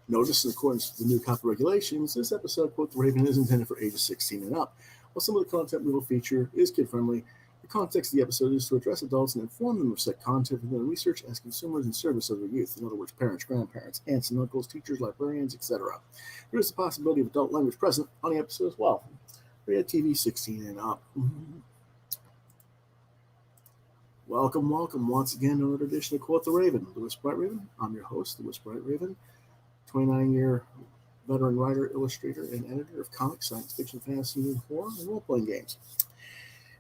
Notice, in accordance with the new copy regulations, this episode, Quoth the Raven, is intended for ages 16 and up. While some of the content we will feature is kid-friendly, the context of the episode is to address adults and inform them of said content within research as consumers in service of their youth, in other words, parents, grandparents, aunts and uncles, teachers, librarians, etc. There is the possibility of adult language present on the episode as well. Rated TV 16 and up. Welcome once again to another edition of Quoth the Raven, Louis Bright Raven. I'm your host, Louis Bright Raven, 29-year veteran writer, illustrator, and editor of comics, science fiction, fantasy, and horror, and role-playing games.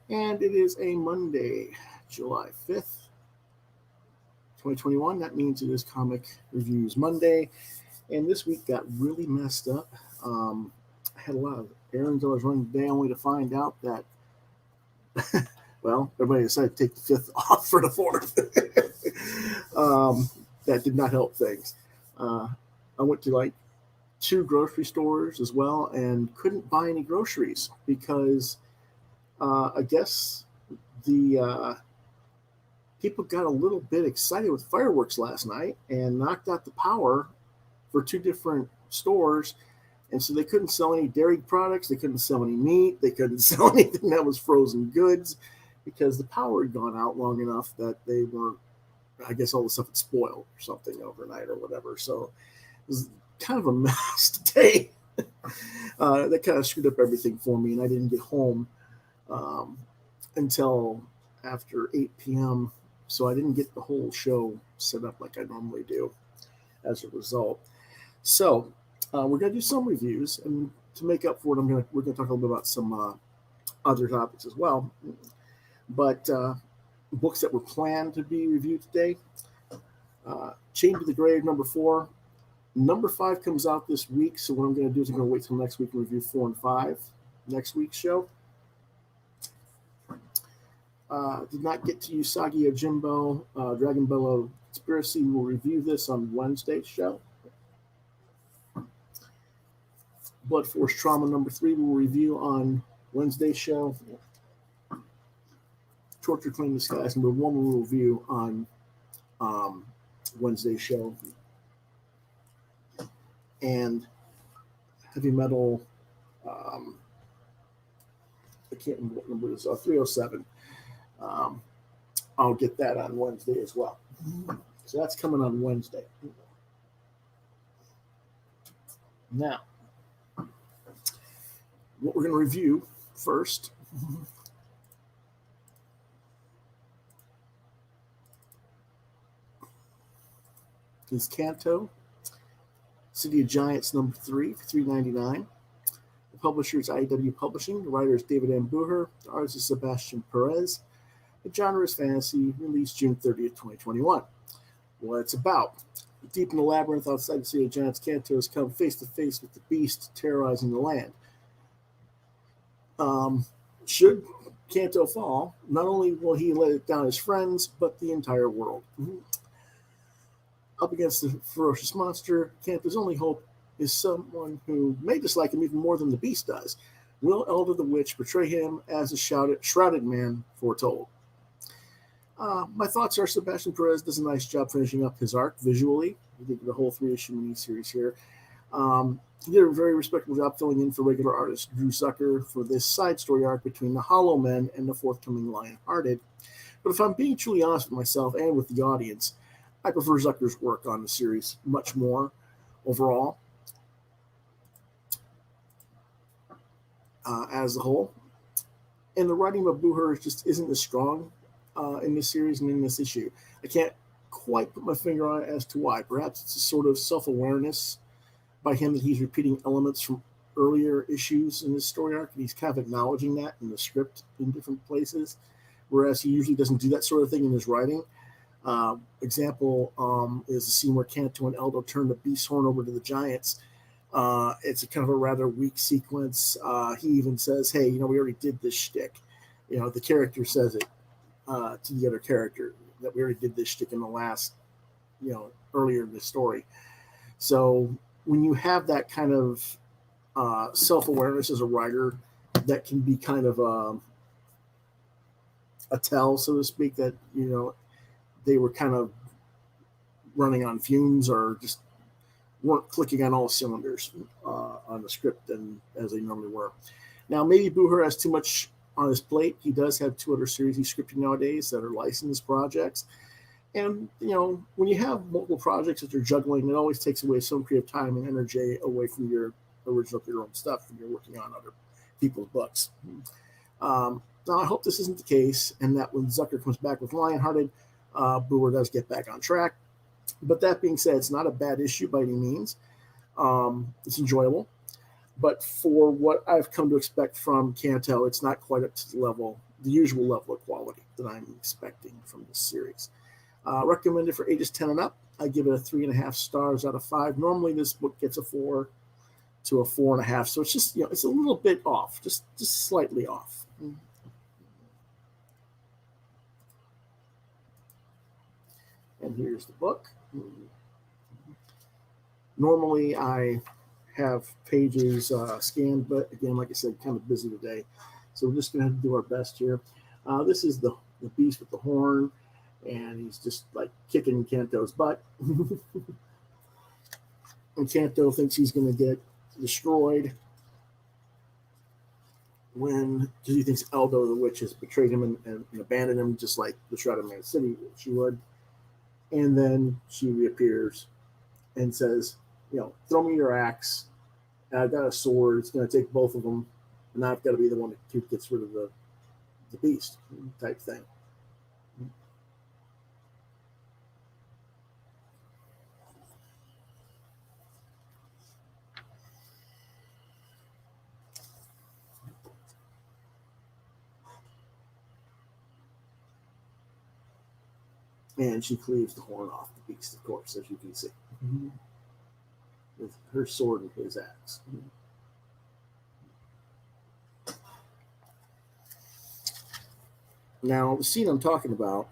And it is a Monday, July 5th, 2021. That means it is Comic Reviews Monday. And this week got really messed up. I had a lot of errands I was running today only to find out that, well, everybody decided to take the 5th off for the 4th. That did not help things. I went to 2 grocery stores as well and couldn't buy any groceries because I guess the people got a little bit excited with fireworks last night and knocked out the power for 2 different stores. And so they couldn't sell any dairy products. They couldn't sell any meat. They couldn't sell anything that was frozen goods because the power had gone out long enough that they weren't, I guess all the stuff had spoiled or something overnight or whatever. So it was kind of a mess today. That kind of screwed up everything for me, and I didn't get home until after 8 p.m., so I didn't get the whole show set up like I normally do as a result. So we're going to do some reviews, and to make up for it, we're going to talk a little bit about some other topics as well. But books that were planned to be reviewed today, Chained to the Grave, number 4. Number 5 comes out this week, so what I'm going to do is I'm going to wait till next week and review 4 and 5, next week's show. Did not get to Usagi Yojimbo, Dragon Bellow Conspiracy. We'll review this on Wednesday's show. Blood Force Trauma number 3 we'll review on Wednesday's show. Torture Claim Disguise number 1 we'll review on Wednesday's show. And Heavy Metal, I can't remember what number it is, 307. I'll get that on Wednesday as well. So that's coming on Wednesday. Now, what we're going to review first is CANTO, City of Giants number 3 for $3.99. The publisher is IDW Publishing. The writer is David M. Bucher. The artist is Sebastian Perez. The genre is fantasy, released June 30th, 2021. What it's about. Deep in the labyrinth outside the City of Giants, CANTO has come face to face with the beast terrorizing the land. Should CANTO fall, not only will he let down his friends, but the entire world. Up against the ferocious monster, CANTO's only hope is someone who may dislike him even more than the beast does. Will Elder the Witch betray him as a shrouded man foretold? My thoughts are Sebastian Perez does a nice job finishing up his arc visually. He did the whole 3-issue miniseries here. He did a very respectable job filling in for regular artist Drew Zucker for this side story arc between the Hollow Men and the forthcoming Lionhearted. But if I'm being truly honest with myself and with the audience, I prefer Zucker's work on the series much more overall as a whole. And the writing of Bucher just isn't as strong in this series and in this issue. I can't quite put my finger on it as to why. Perhaps it's a sort of self-awareness by him that he's repeating elements from earlier issues in this story arc, and he's kind of acknowledging that in the script in different places, whereas he usually doesn't do that sort of thing in his writing. Example is the scene where CANTO and Eldo turn the beast horn over to the Giants. It's a kind of a rather weak sequence. He even says, hey, we already did this shtick. The character says it to the other character, that we already did this shtick in the last, earlier in the story. So when you have that kind of self-awareness as a writer, that can be kind of a tell, so to speak, that, they were kind of running on fumes or just weren't clicking on all cylinders on the script and as they normally were. Now, maybe Booher has too much on his plate. He does have 2 other series he's scripting nowadays that are licensed projects. And, when you have multiple projects that you're juggling, it always takes away some creative time and energy away from your own stuff when you're working on other people's books. Now, I hope this isn't the case and that when Zucker comes back with Lionhearted, Booher does get back on track. But that being said, it's not a bad issue by any means. It's enjoyable. But for what I've come to expect from CANTO, it's not quite up to the usual level of quality that I'm expecting from this series. Recommended for ages 10 and up. I give it a 3.5 stars out of 5. Normally, this book gets a 4 to a 4.5, so it's just it's a little bit off, just slightly off. And here's the book. Normally, I have pages scanned, but again, like I said, kind of busy today, so we're just going to have to do our best here. This is the beast with the horn, and he's just like kicking CANTO's butt. And CANTO thinks he's going to get destroyed because he thinks Eldo the witch has betrayed him and abandoned him, just like the Shrouded Man City she would. And then she reappears and says, throw me your axe. I've got a sword. It's going to take both of them, and I've got to be the one who gets rid of the beast type thing. And she cleaves the horn off the beast, of course, as you can see, with her sword and his axe. Now, the scene I'm talking about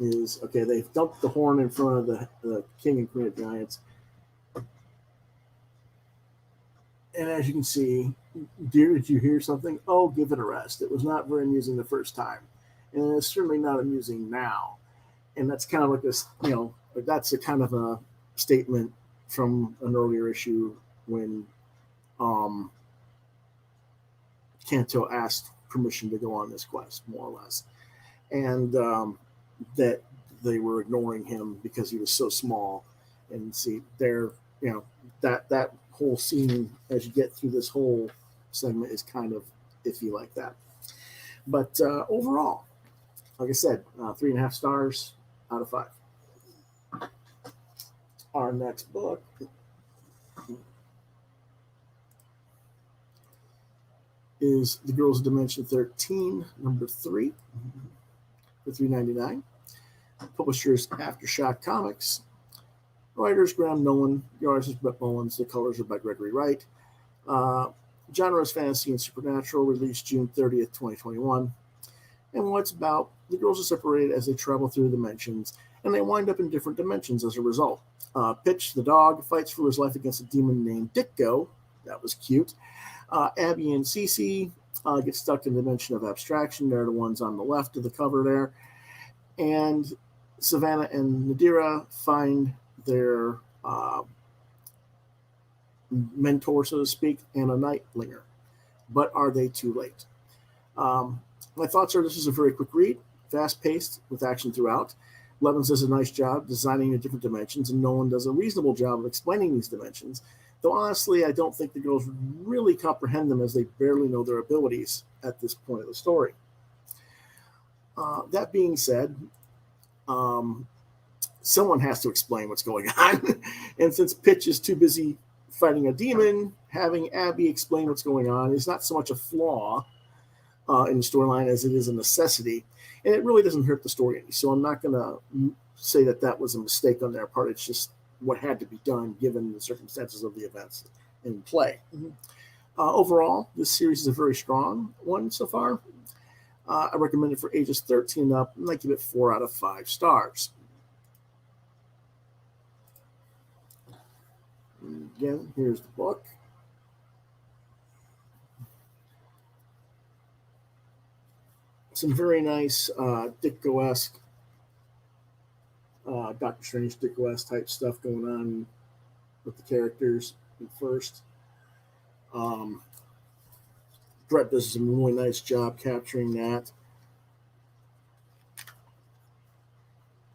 is, they've dumped the horn in front of the king and queen of giants. And as you can see, dear, did you hear something? Oh, give it a rest. It was not very amusing the first time. And it's certainly not amusing now. And that's kind of like this, that's a kind of a statement from an earlier issue when CANTO asked permission to go on this quest, more or less. And that they were ignoring him because he was so small. And see, that whole scene, as you get through this whole segment, is kind of iffy like that. But overall, like I said, 3.5 stars out of 5. Our next book is The Girls of Dimension 13, number 3, for $3.99. Publishers Aftershock Comics. Writers Graham Nolan. The artist is Brett Mullins. The colors are by Gregory Wright. Genre is fantasy and supernatural. Released June 30th, 2021. And what's about, the girls are separated as they travel through dimensions, and they wind up in different dimensions as a result. Pitch, the dog, fights for his life against a demon named Dicko. That was cute. Abby and Cece get stuck in the dimension of abstraction. They're the ones on the left of the cover there. And Savannah and Nadira find their mentor, so to speak, and a Nightblinger. But are they too late? My thoughts are this is a very quick read, fast-paced, with action throughout. Levins does a nice job designing the different dimensions, and Nolan does a reasonable job of explaining these dimensions, though honestly, I don't think the girls really comprehend them as they barely know their abilities at this point of the story. That being said, someone has to explain what's going on, and since Pitch is too busy fighting a demon, having Abby explain what's going on is not so much a flaw in the storyline as it is a necessity, and it really doesn't hurt the story any. So I'm not going to say that was a mistake on their part. It's just what had to be done given the circumstances of the events in play. Overall, this series is a very strong one so far. I recommend it for ages 13 and up, and I give it 4 out of 5 stars. And again, here's the book. Some very nice Ditko-esque Doctor Strange, Dick West type stuff going on with the characters at first. Um, Brett does a really nice job capturing that.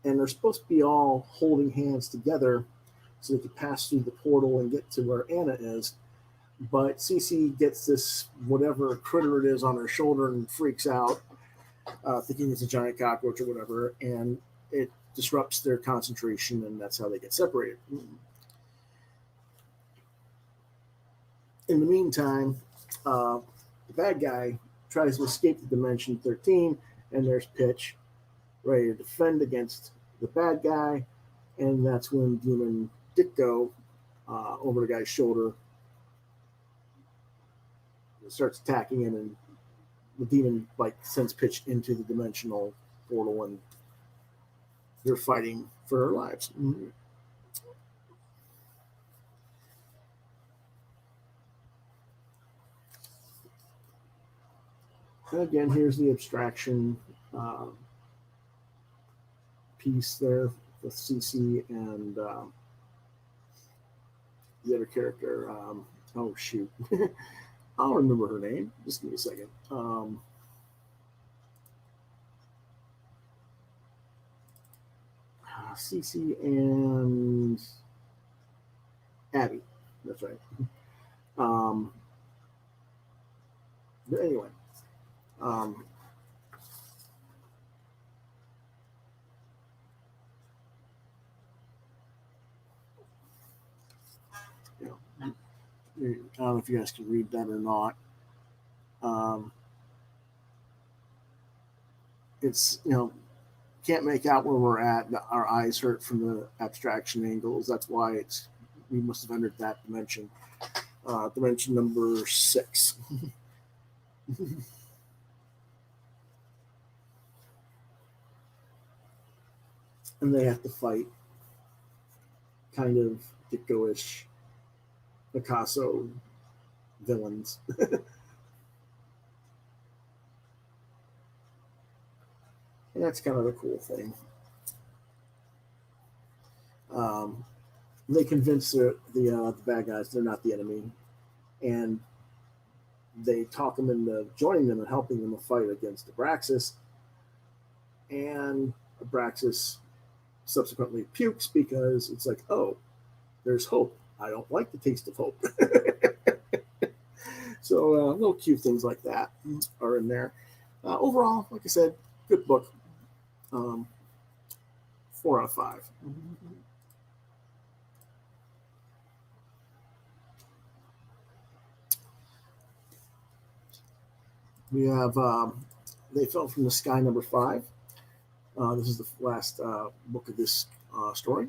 And they're supposed to be all holding hands together so they can pass through the portal and get to where Anna is. But Cece gets this whatever critter it is on her shoulder and freaks out, thinking it's a giant cockroach or whatever, and it disrupts their concentration, and that's how they get separated. In the meantime, the bad guy tries to escape the Dimension 13, and there's Pitch ready to defend against the bad guy, and that's when Demon Ditko, over the guy's shoulder, starts attacking him, and the demon sends Pitch into the dimensional portal, and they're fighting for their lives. And again, here's the abstraction piece there with CC and the other character. Oh shoot, I'll remember her name. Just give me a second. CC and Abby. That's right. But anyway, you know, I don't know if you guys can read that or not. It's can't make out where we're at. Our eyes hurt from the abstraction angles. That's why we must have entered that dimension. Dimension number 6. And they have to fight kind of Ditko-ish Picasso villains. And that's kind of the cool thing. They convince the bad guys they're not the enemy, and they talk them into joining them and helping them fight against Abraxas. And Abraxas subsequently pukes because it's like, oh, there's hope. I don't like the taste of hope. So little cute things like that are in there. Overall, like I said, good book. 4 out of 5. We have They Fell from the Sky number 5. This is the last book of this story.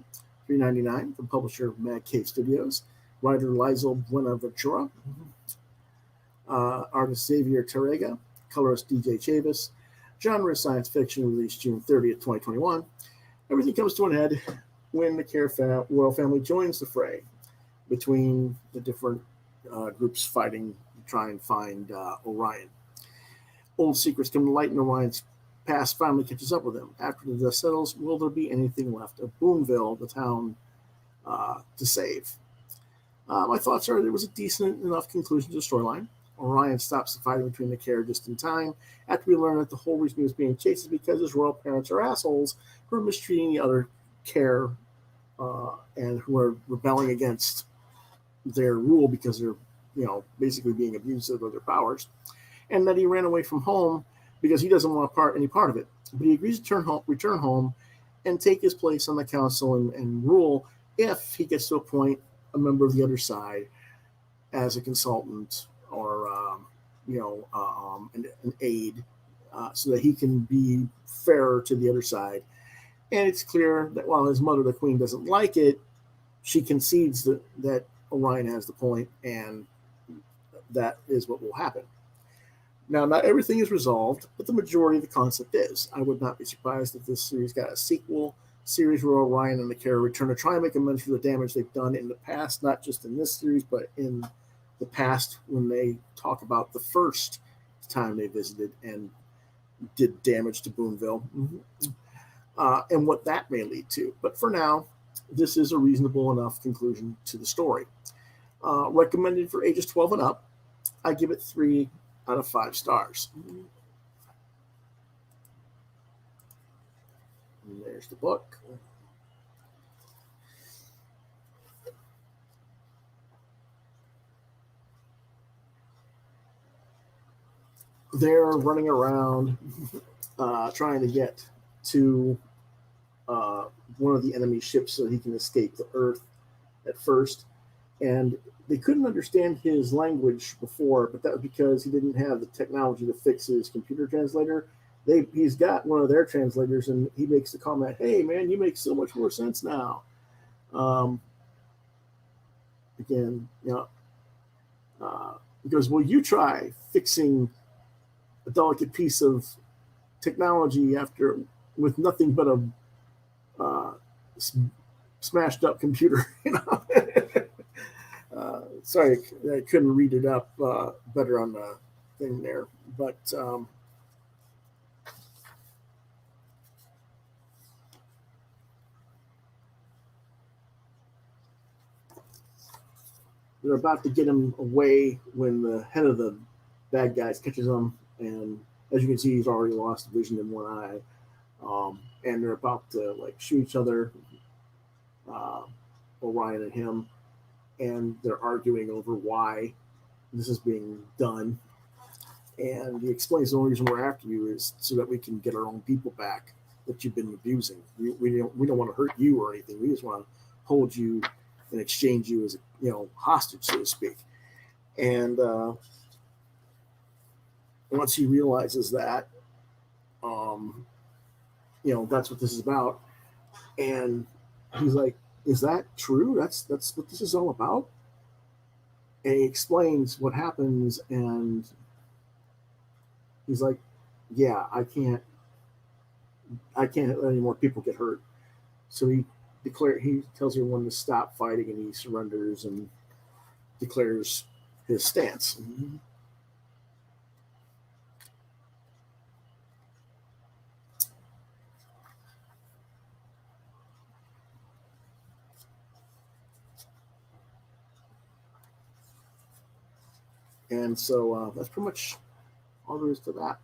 $3.99 from publisher Mad Cave Studios. Writer Lizel Buenaventura. Artist Xavier Tarrega. Colorist DJ Chavis. Genre science fiction, released June 30th, 2021. Everything comes to an end when the royal family joins the fray between the different groups fighting to try and find Orion. Old secrets come to light, and Orion's past finally catches up with him. After the dust settles, will there be anything left of Boonville, the town, to save? My thoughts are there was a decent enough conclusion to the storyline. Orion stops the fighting between the Care just in time after we learn that the whole reason he was being chased is because his royal parents are assholes who are mistreating the other Care and who are rebelling against their rule because they're, basically being abusive of their powers. And that he ran away from home because he doesn't want any part of it. But he agrees to return home and take his place on the council and rule if he gets to appoint a member of the other side as a consultant or an aide, so that he can be fairer to the other side. And it's clear that while his mother, the queen, doesn't like it, she concedes that Orion has the point, and that is what will happen. Now, not everything is resolved, but the majority of the concept is. I would not be surprised if this series got a sequel series where Orion and the Care return to try and make amends for the damage they've done in the past, not just in this series, but in the past when they talk about the first time they visited and did damage to Boonville. and what that may lead to. But for now, this is a reasonable enough conclusion to the story. Recommended for ages 12 and up. I give it 3 out of 5 stars. And there's the book. They're running around trying to get to one of the enemy ships so he can escape the Earth at first. And they couldn't understand his language before, but that was because he didn't have the technology to fix his computer translator. He's got one of their translators, and he makes the comment, "Hey, man, you make so much more sense now." Again, he goes, "Well, you try fixing a delicate piece of technology after with nothing but a smashed up computer." Sorry, I couldn't read it up better on the thing there, but they're about to get him away when the head of the bad guys catches him, and as you can see, he's already lost vision in one eye. And they're about to shoot each other, Orion and him, and they're arguing over why this is being done. And he explains the only reason we're after you is so that we can get our own people back that you've been abusing. We don't want to hurt you or anything. We just want to hold you and exchange you as a hostage, so to speak. And once he realizes that, that's what this is about, and he's like, "Is that true? That's what this is all about?" And he explains what happens, and he's like, "Yeah, I can't let any more people get hurt." So he tells everyone to stop fighting, and he surrenders and declares his stance. Mm-hmm. And so that's pretty much all there is to that.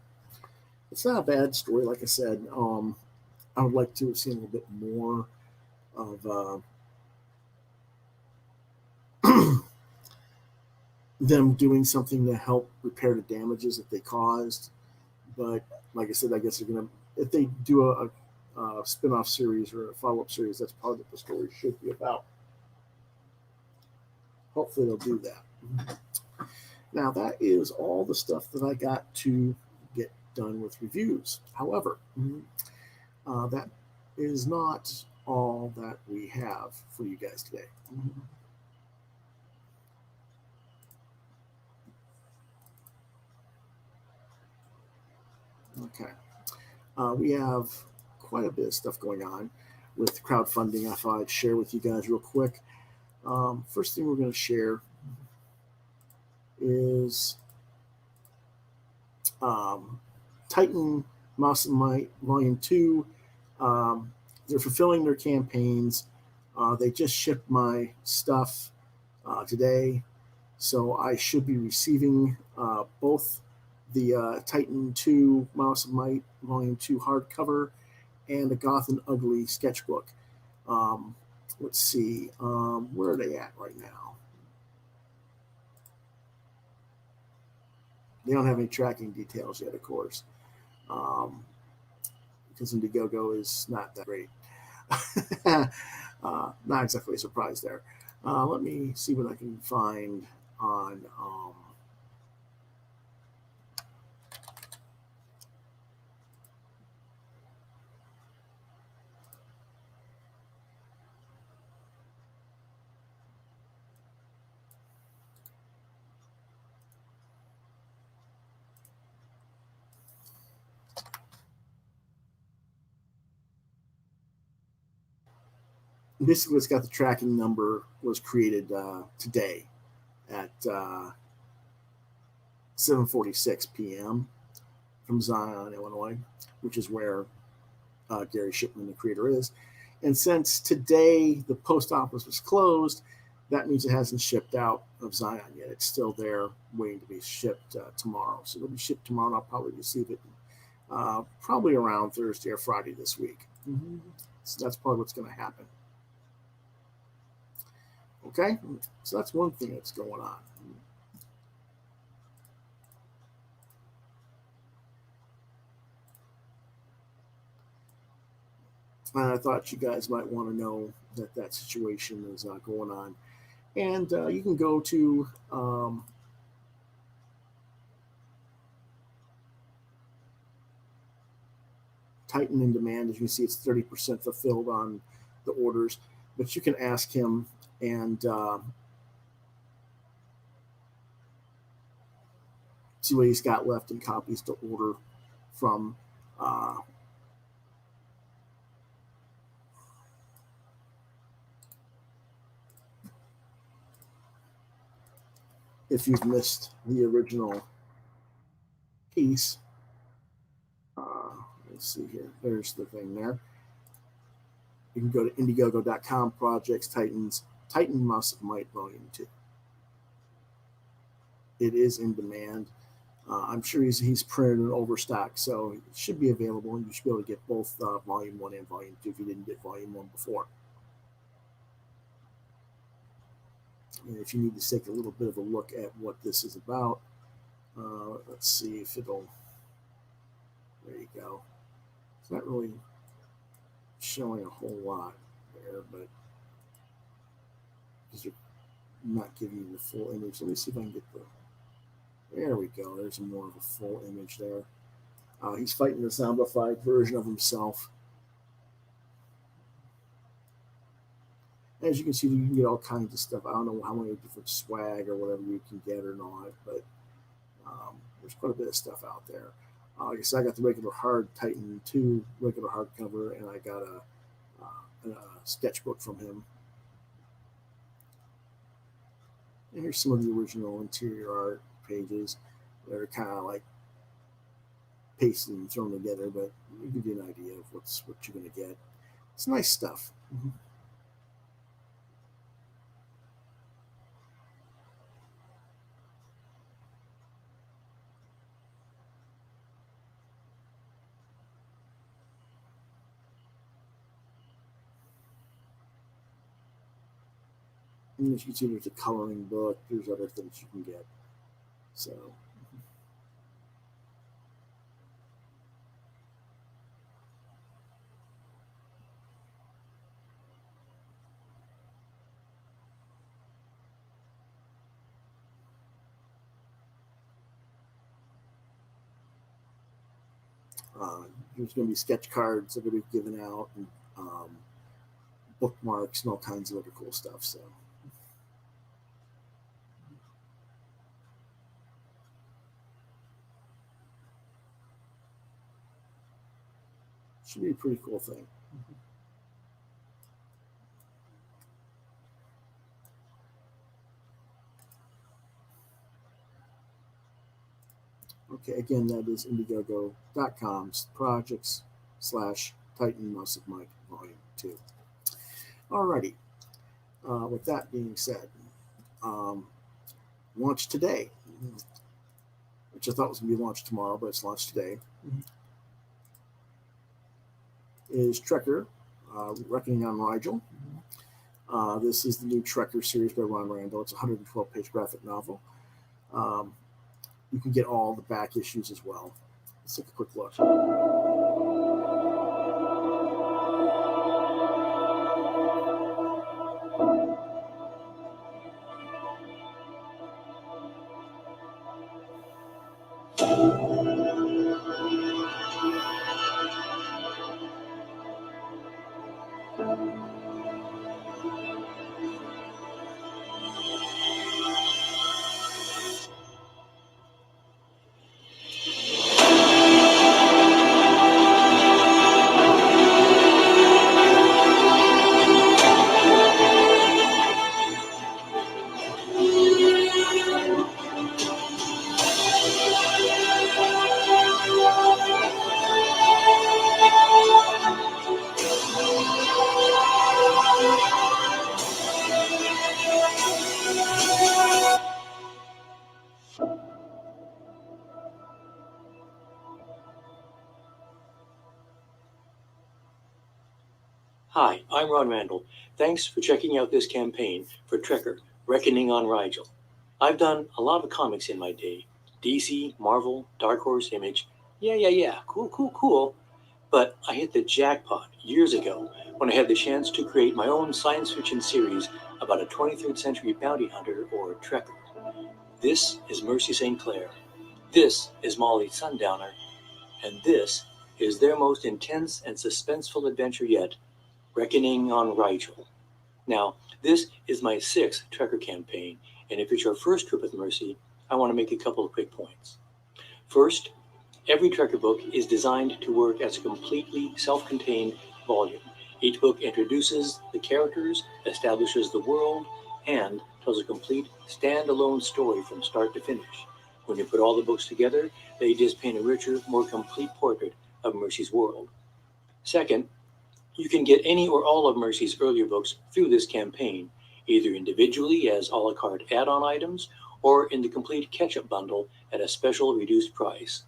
It's not a bad story, like I said. I would like to have seen a little bit more of them doing something to help repair the damages that they caused. But like I said, I guess they're gonna, if they do a spin-off series or a follow-up series, that's probably what the story should be about. Hopefully they'll do that. Now that is all the stuff that I got to get done with reviews. However, that is not all that we have for you guys today. Okay. We have quite a bit of stuff going on with crowdfunding. I thought I'd share with you guys real quick. First thing we're going to share is Titan Mouse and Might Volume 2. They're fulfilling their campaigns. They just shipped my stuff today, so I should be receiving both the Titan 2 Mouse and Might Volume 2 hardcover and the Goth and Ugly sketchbook. Let's see, where are they at right now? They don't have any tracking details yet, of course, because Indiegogo is not that great. Not exactly a surprise there. Let me see what I can find on basically it's got the tracking number was created today at 7:46 p.m. from Zion, Illinois, which is where Gary Shipman, the creator, is. And since today the post office was closed, that means it hasn't shipped out of Zion yet. It's still there waiting to be shipped tomorrow. So it'll be shipped tomorrow, and I'll probably receive it probably around Thursday or Friday this week. Mm-hmm. So that's probably what's going to happen. Okay, so that's one thing that's going on. And I thought you guys might want to know that that situation is going on. And you can go to Titan in Demand. As you can see, it's 30% fulfilled on the orders. But you can ask him and see what he's got left in copies to order from. If you've missed the original piece, let's see here. There's the thing there. You can go to Indiegogo.com, Projects, Titans, Titan Mouse of Might Volume 2. It is in demand. I'm sure he's printed and overstock, so it should be available, and you should be able to get both Volume 1 and Volume 2 if you didn't get Volume 1 before. And if you need to take a little bit of a look at what this is about, let's see if it'll, there you go. It's not really showing a whole lot there, but because you're not giving you the full image. Let me see if I can get there we go. There's more of a full image there. He's fighting the zombified version of himself. As you can see, you can get all kinds of stuff. I don't know how many different swag or whatever you can get or not, but there's quite a bit of stuff out there. Like I said, I got the regular hard Titan 2 regular hardcover, and I got a sketchbook from him. And here's some of the original interior art pages. They're kind of like pasted and thrown together, but it'll give you an idea of what you're going to get. It's nice stuff. Mm-hmm. And as you can see, there's a coloring book. There's other things you can get. So, there's going to be sketch cards that are going to be given out, and bookmarks and all kinds of other cool stuff. So. Should be a pretty cool thing. Okay, again, that is Indiegogo.com projects/Titan Mouse of Might Volume 2. Alrighty. With that being said, launched today, which I thought was going to be launched tomorrow, but it's launched today, is Trekker, Reckoning on Rigel. This is the new Trekker series by Ron Randall. It's a 112-page graphic novel. You can get all the back issues as well. Let's take a quick look. Hi, I'm Ron Randall. Thanks for checking out this campaign for Trekker, Reckoning on Rigel. I've done a lot of comics in my day. DC, Marvel, Dark Horse, Image. Yeah. Cool. But I hit the jackpot years ago when I had the chance to create my own science fiction series about a 23rd century bounty hunter or trekker. This is Mercy St. Clair. This is Molly Sundowner. And this is their most intense and suspenseful adventure yet, Reckoning on Rigel. Now, this is my sixth Trekker campaign, and if it's your first trip with Mercy, I want to make a couple of quick points. First, every Trekker book is designed to work as a completely self-contained volume. Each book introduces the characters, establishes the world, and tells a complete standalone story from start to finish. When you put all the books together, they just paint a richer, more complete portrait of Mercy's world. Second, you can get any or all of Mercy's earlier books through this campaign, either individually as a la carte add-on items or in the complete catch-up bundle at a special reduced price.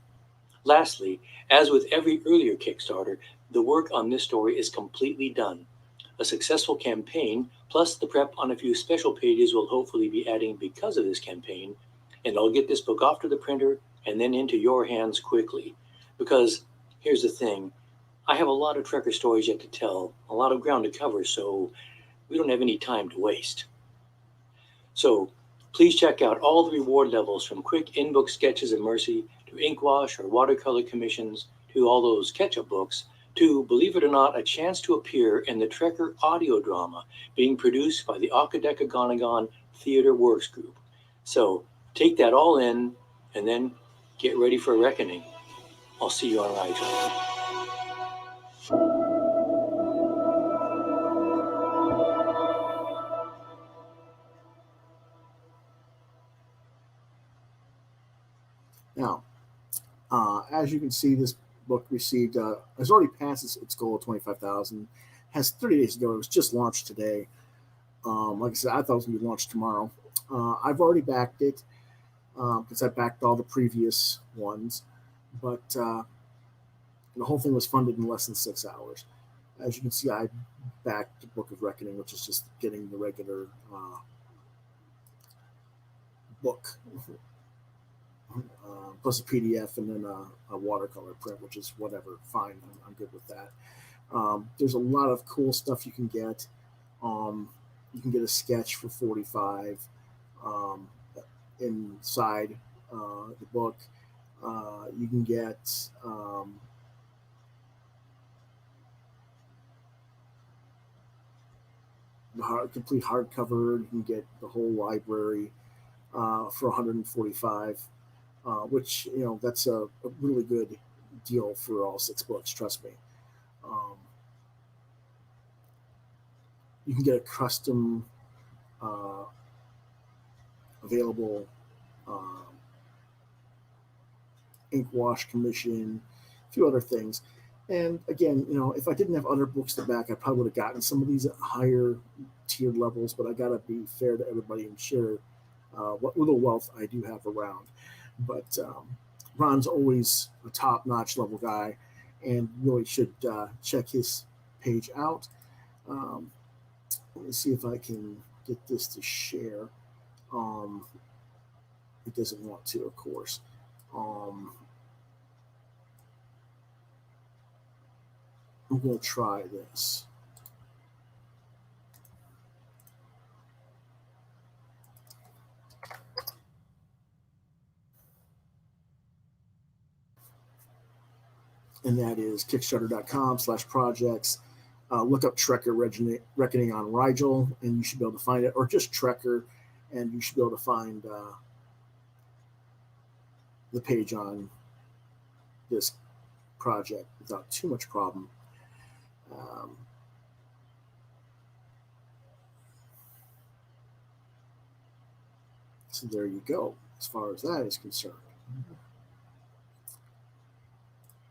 Lastly, as with every earlier Kickstarter, the work on this story is completely done. A successful campaign, plus the prep on a few special pages we'll hopefully be adding because of this campaign, and I'll get this book off to the printer and then into your hands quickly. Because here's the thing, I have a lot of Trekker stories yet to tell, a lot of ground to cover, so we don't have any time to waste. So please check out all the reward levels from quick in-book sketches of Mercy to inkwash or watercolor commissions to all those catch-up books to, believe it or not, a chance to appear in the Trekker audio drama being produced by the Akadekagonagon Theater Works Group. So take that all in and then get ready for a reckoning. I'll see you on Rigel. Now, as you can see, this book received has already passed its goal of 25,000. Has 30 days to go. It was just launched today. Like I said, I thought it was going to be launched tomorrow. I've already backed it because I backed all the previous ones, but the whole thing was funded in less than 6 hours. As you can see, I backed the Book of Reckoning, which is just getting the regular book plus a PDF and then a watercolor print, which is whatever, fine. I'm good with that. There's a lot of cool stuff you can get. You can get a sketch for 45 um, inside the book. You can get the complete hardcover. You can get the whole library for 145, which that's a really good deal for all 6 books. Trust me. Um, you can get a custom uh, available ink wash commission, a few other things. And again, if I didn't have other books to back, I probably would have gotten some of these at higher tiered levels. But I got to be fair to everybody and share what little wealth I do have around. But Ron's always a top-notch level guy, and really should check his page out. Um, Let me see if I can get this to share. Um, it doesn't want to, of course. Um, I'm going to try this. And that is kickstarter.com/projects. Look up Trekker Reckoning on Rigel, and you should be able to find it, or just Trekker, and you should be able to find the page on this project without too much problem. Um, so there you go, as far as that is concerned.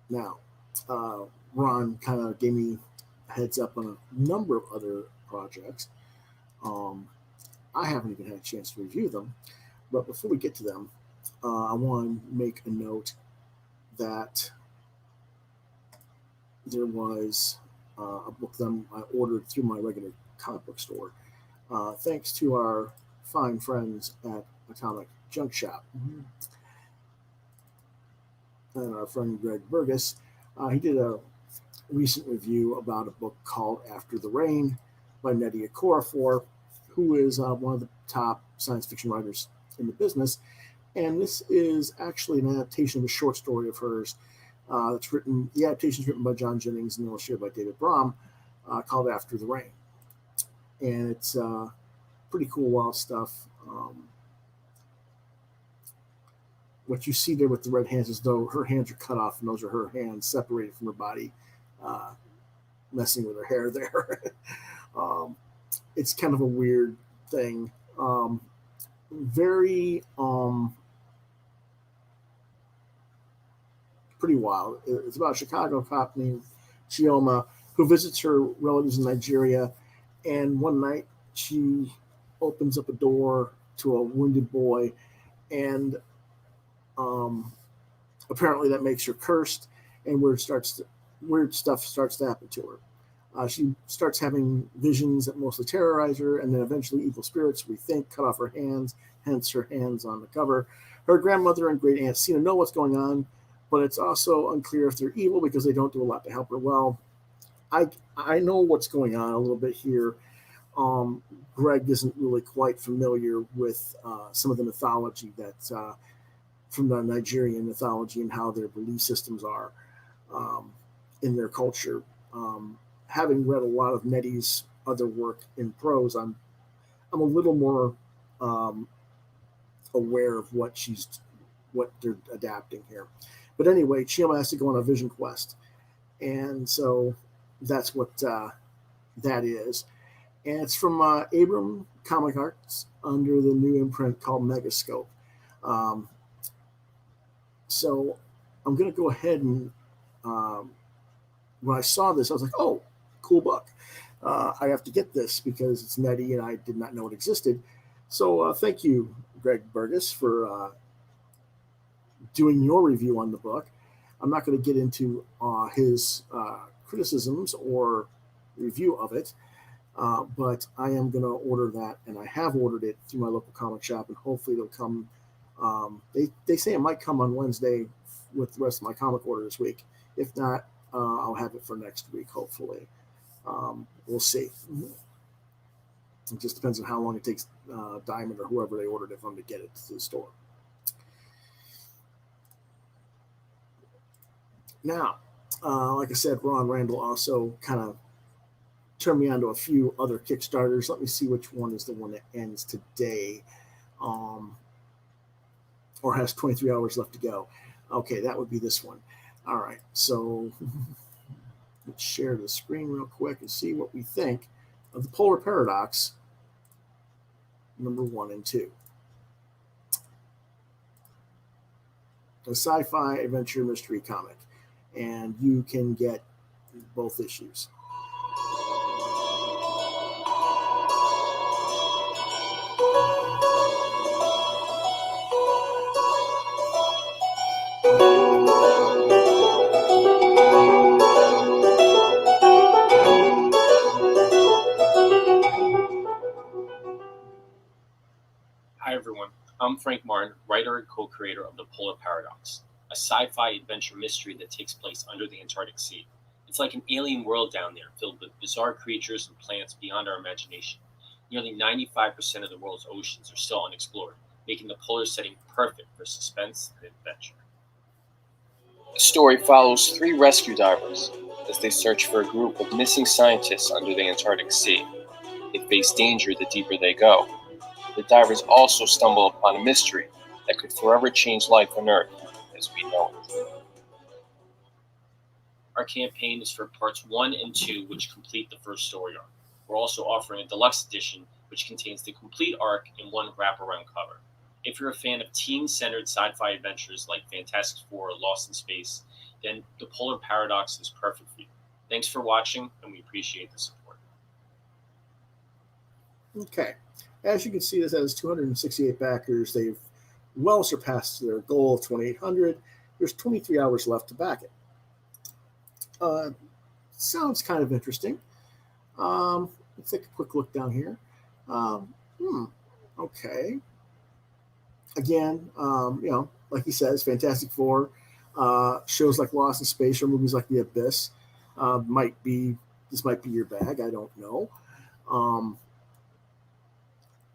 Now, Ron kind of gave me a heads up on a number of other projects. Um, I haven't even had a chance to review them, but before we get to them, I want to make a note that there was a book that I ordered through my regular comic book store. Thanks to our fine friends at Atomic Junk Shop and our friend Greg Burgess. He did a recent review about a book called After the Rain by Nnedi Okorafor, who is one of the top science fiction writers in the business. And this is actually an adaptation of a short story of hers. That's written. The adaptation is written by John Jennings and illustrated by David Brom, called After the Rain, and it's pretty cool, wild stuff. What you see there with the red hands is though her hands are cut off, and those are her hands separated from her body, messing with her hair there. It's kind of a weird thing. Very pretty wild. It's about a Chicago cop named Chioma who visits her relatives in Nigeria, and one night she opens up a door to a wounded boy, and apparently that makes her cursed, and weird stuff starts to happen to her. She starts having visions that mostly terrorize her, and then eventually evil spirits, we think, cut off her hands, hence her hands on the cover. Her grandmother and great aunt Sina know what's going on, but it's also unclear if they're evil because they don't do a lot to help her. Well, I know what's going on a little bit here. Greg isn't really quite familiar with some of the mythology that from the Nigerian mythology and how their belief systems are in their culture. Having read a lot of Nnedi's other work in prose, I'm a little more aware of what they're adapting here. But anyway, Chioma has to go on a vision quest, and so that's what that is. And it's from Abram Comic Arts under the new imprint called Megascope. So I'm going to go ahead and when I saw this, I was like, oh, cool book. I have to get this because it's Nnedi and I did not know it existed. So thank you, Greg Burgess, for doing your review on the book. I'm not going to get into his criticisms or review of it, but I am going to order that, and I have ordered it through my local comic shop, and hopefully it'll come. They say it might come on Wednesday with the rest of my comic order this week. If not, I'll have it for next week, hopefully. We'll see. It just depends on how long it takes Diamond or whoever they ordered it from to get it to the store. Now, like I said, Ron Randall also kind of turned me on to a few other Kickstarters. Let me see which one is the one that ends today, or has 23 hours left to go. Okay, that would be this one. All right, so let's share the screen real quick and see what we think of the Polar Paradox number 1 and 2. A sci-fi adventure mystery comic, and you can get both issues. Hi everyone, I'm Frank Martin, writer and co-creator of The Polar Paradox, a sci-fi adventure mystery that takes place under the Antarctic Sea. It's like an alien world down there, filled with bizarre creatures and plants beyond our imagination. Nearly 95% of the world's oceans are still unexplored, making the polar setting perfect for suspense and adventure. The story follows 3 rescue divers as they search for a group of missing scientists under the Antarctic Sea. They face danger the deeper they go. The divers also stumble upon a mystery that could forever change life on Earth as we know it. Our campaign is for parts 1 and 2, which complete the first story arc. We're also offering a deluxe edition, which contains the complete arc in one wraparound cover. If you're a fan of teen-centered sci-fi adventures like Fantastic Four or Lost in Space, then The Polar Paradox is perfect for you. Thanks for watching, and we appreciate the support. Okay. As you can see, this has 268 backers. They've well surpassed their goal of 2,800. There's 23 hours left to back it. sounds kind of interesting. Let's take a quick look down here. Um, hmm, okay. Again, like he says, Fantastic Four, shows like Lost in Space or movies like The Abyss might be your bag. I don't know. Um,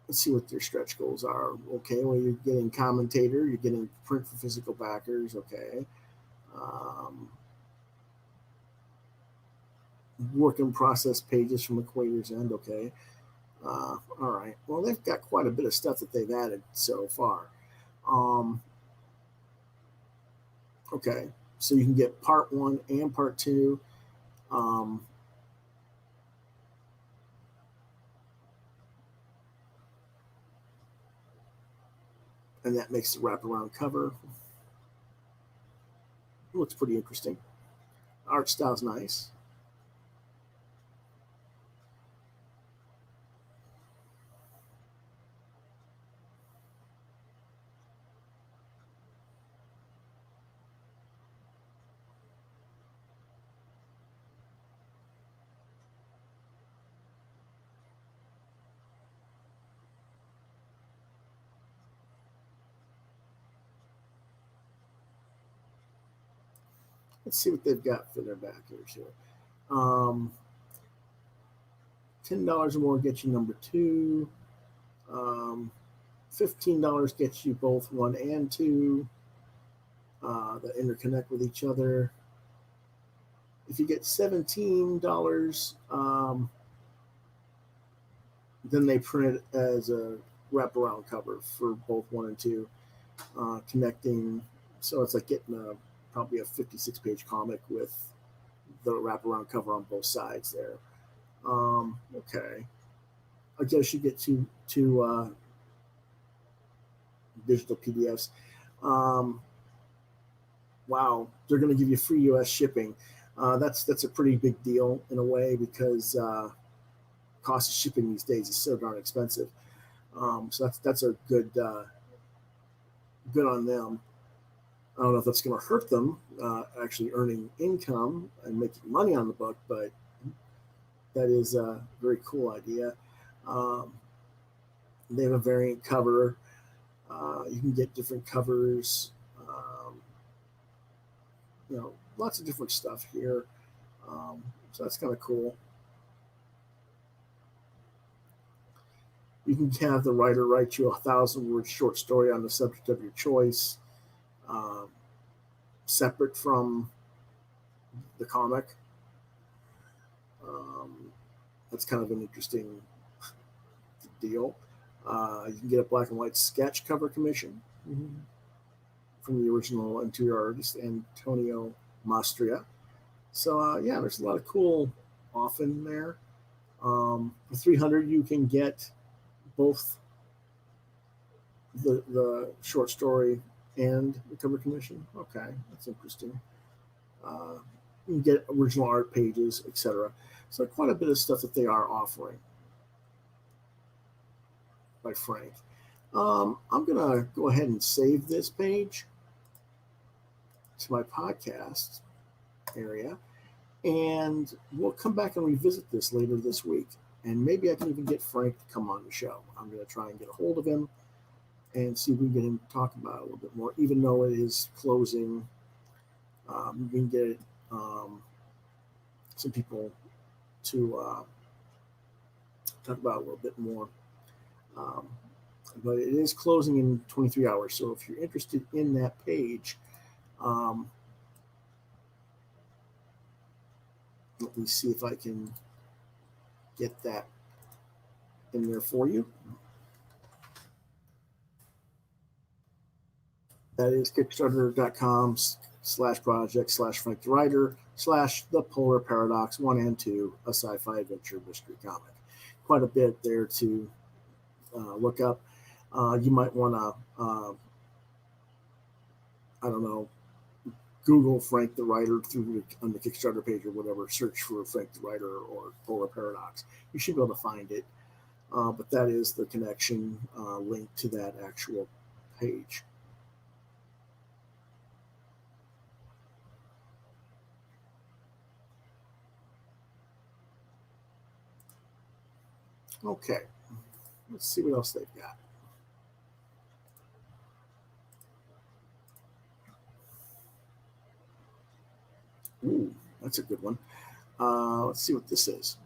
let's see what their stretch goals are. Okay, well, you're getting commentator, you're getting print for physical backers. Okay. Um, work in process pages from Equator's End. Okay. All right. Well, they've got quite a bit of stuff that they've added so far. Um, okay. So you can get part one and part two. Um, and that makes the wraparound cover. It looks pretty interesting. Art style's nice. Let's see what they've got for their backers here. $10 or more gets you number two. $15 gets you both one and two that interconnect with each other. If you get $17, then they print it as a wraparound cover for both one and two, connecting. So it's like getting probably a 56-page comic with the wraparound cover on both sides there. Okay. I guess you get two digital PDFs. Wow, they're going to give you free U.S. shipping. That's a pretty big deal in a way because cost of shipping these days is so darn expensive. So that's a good on them. I don't know if that's going to hurt them actually earning income and making money on the book, but that is a very cool idea. They have a variant cover. You can get different covers. Lots of different stuff here. So that's kind of cool. You can have the writer write you a 1,000-word short story on the subject of your choice, separate from the comic. That's kind of an interesting deal. You can get a black and white sketch cover commission from the original interior artist Antonio Mastria. So there's a lot of cool off in there. For $300, you can get both the short story and the cover commission. Okay, that's interesting. You can get original art pages, etc. So quite a bit of stuff that they are offering by Frank. I'm gonna go ahead and save this page to my podcast area, and we'll come back and revisit this later this week. And maybe I can even get Frank to come on the show. I'm going to try and get a hold of him and see if we can get him to talk about it a little bit more, even though it is closing. We can get some people to talk about it a little bit more. But it is closing in 23 hours. So if you're interested in that page, let me see if I can get that in there for you. That is kickstarter.com/project/Frank the Writer /The Polar Paradox 1 and 2, a sci-fi adventure mystery comic. Quite a bit there to look up. You might want to, I don't know, Google Frank the Writer on the Kickstarter page or whatever, search for Frank the Writer or Polar Paradox. You should be able to find it. But that is the connection link to that actual page. Okay, let's see what else they've got. Ooh, that's a good one. Let's see what this is.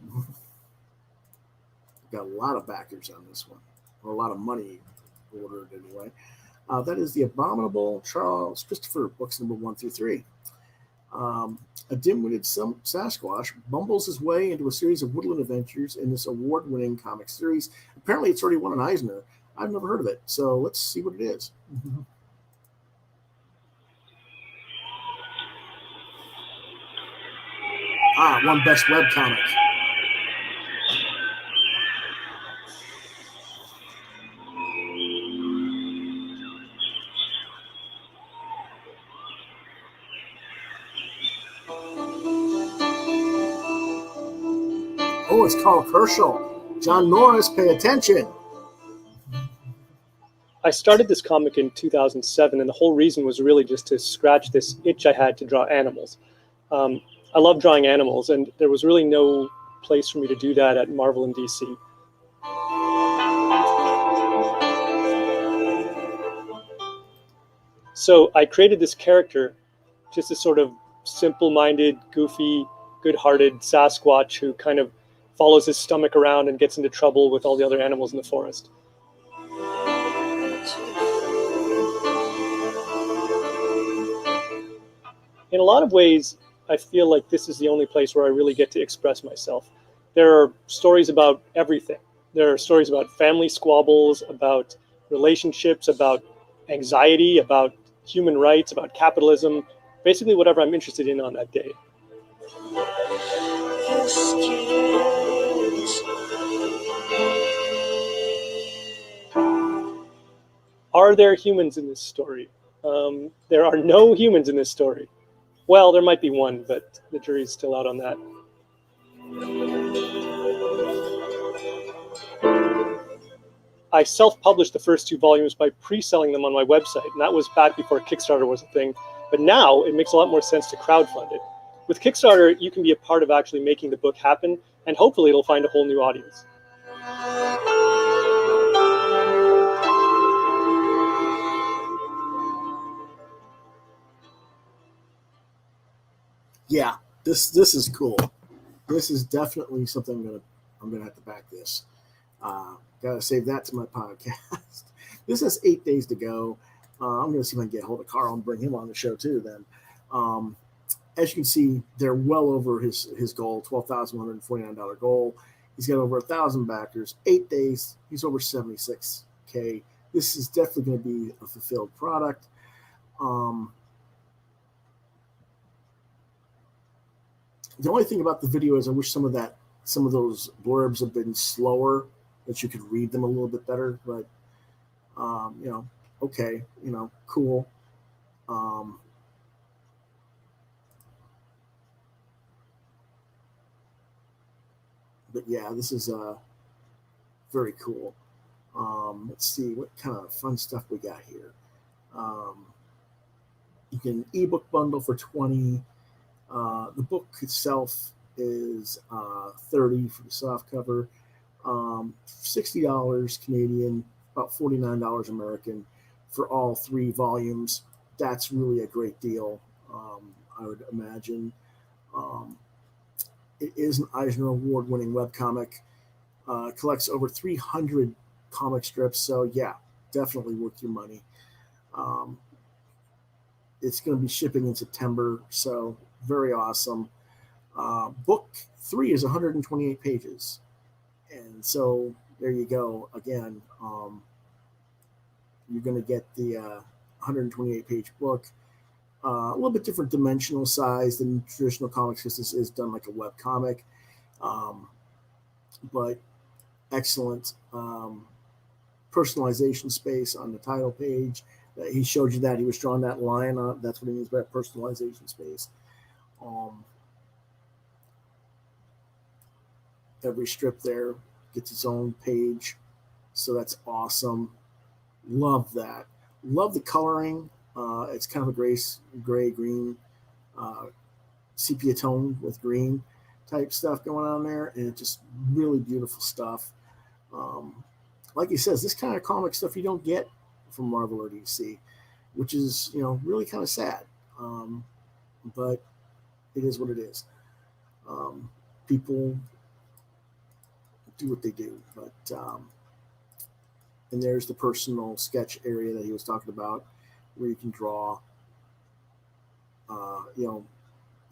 Got a lot of backers on this one, or a lot of money ordered anyway. That is The Abominable Charles Christopher, books number 1 through 3. A dim-witted Sasquatch bumbles his way into a series of woodland adventures in this award-winning comic series. Apparently, it's already won an Eisner. I've never heard of it, so let's see what it is. Won Best Webcomic. Oh, it's Carl Kerschel. John Norris, pay attention. I started this comic in 2007, and the whole reason was really just to scratch this itch I had to draw animals. I love drawing animals, and there was really no place for me to do that at Marvel and DC. So I created this character, just a sort of simple-minded, goofy, good-hearted Sasquatch who kind of follows his stomach around and gets into trouble with all the other animals in the forest. In a lot of ways, I feel like this is the only place where I really get to express myself. There are stories about everything. There are stories about family squabbles, about relationships, about anxiety, about human rights, about capitalism, basically whatever I'm interested in on that day. Are there humans in this story? There are no humans in this story. Well, there might be one, but the jury's still out on that. I self-published the first 2 volumes by pre-selling them on my website, and that was back before Kickstarter was a thing. But now it makes a lot more sense to crowdfund it. With Kickstarter, you can be a part of actually making the book happen, and hopefully it'll find a whole new audience. Yeah, this is cool. This is definitely something I'm gonna have to back this. Gotta save that to my podcast. This has 8 days to go. I'm gonna see if I can get hold of Carl and bring him on the show too. Then, as you can see, they're well over his goal, $12,149 goal. He's got over 1,000 backers. 8 days, he's over 76K. This is definitely going to be a fulfilled product. The only thing about the video is I wish some of those blurbs have been slower, that you could read them a little bit better. But okay, cool. But yeah, this is very cool. Let's see what kind of fun stuff we got here. You can ebook bundle for $20. The book itself is $30 for the soft cover, $60 Canadian, about $49 American for all 3 volumes. That's really a great deal, I would imagine. It is an Eisner Award-winning webcomic. Collects over 300 comic strips, so yeah, definitely worth your money. It's going to be shipping in September, so very awesome. Book 3 is 128 pages, and so there you go. Again, you're going to get the 128-page book. A little bit different dimensional size than traditional comics because this is done like a web comic, but excellent personalization space on the title page. He showed you that he was drawing that line on. That's what he means by personalization space. Every strip there gets its own page, so that's awesome. Love that. Love the coloring. It's kind of a gray green, sepia tone with green type stuff going on there, and it's just really beautiful stuff. Um, like he says, this kind of comic stuff you don't get from Marvel or DC, which is really kind of sad. Um, but it is what it is. Um, People do what they do, but and there's the personal sketch area that he was talking about, where you can draw, you know,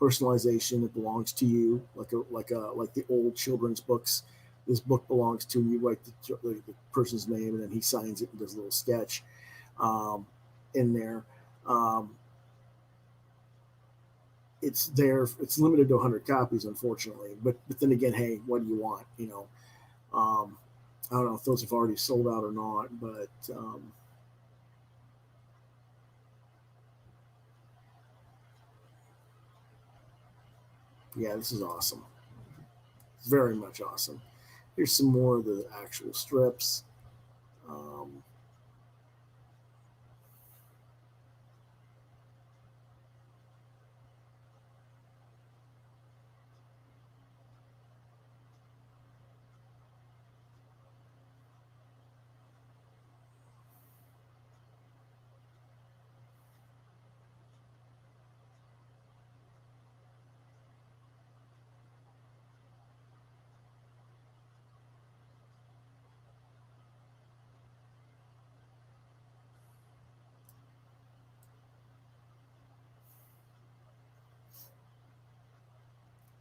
personalization. It belongs to you, like the old children's books. This book belongs to you. Write the person's name, and then he signs it and does a little sketch in there. Um, it's there. It's limited to 100 copies, unfortunately. But then again, hey, what do you want? I don't know if those have already sold out or not, but yeah, this is awesome. Very much awesome. Here's some more of the actual strips. Um,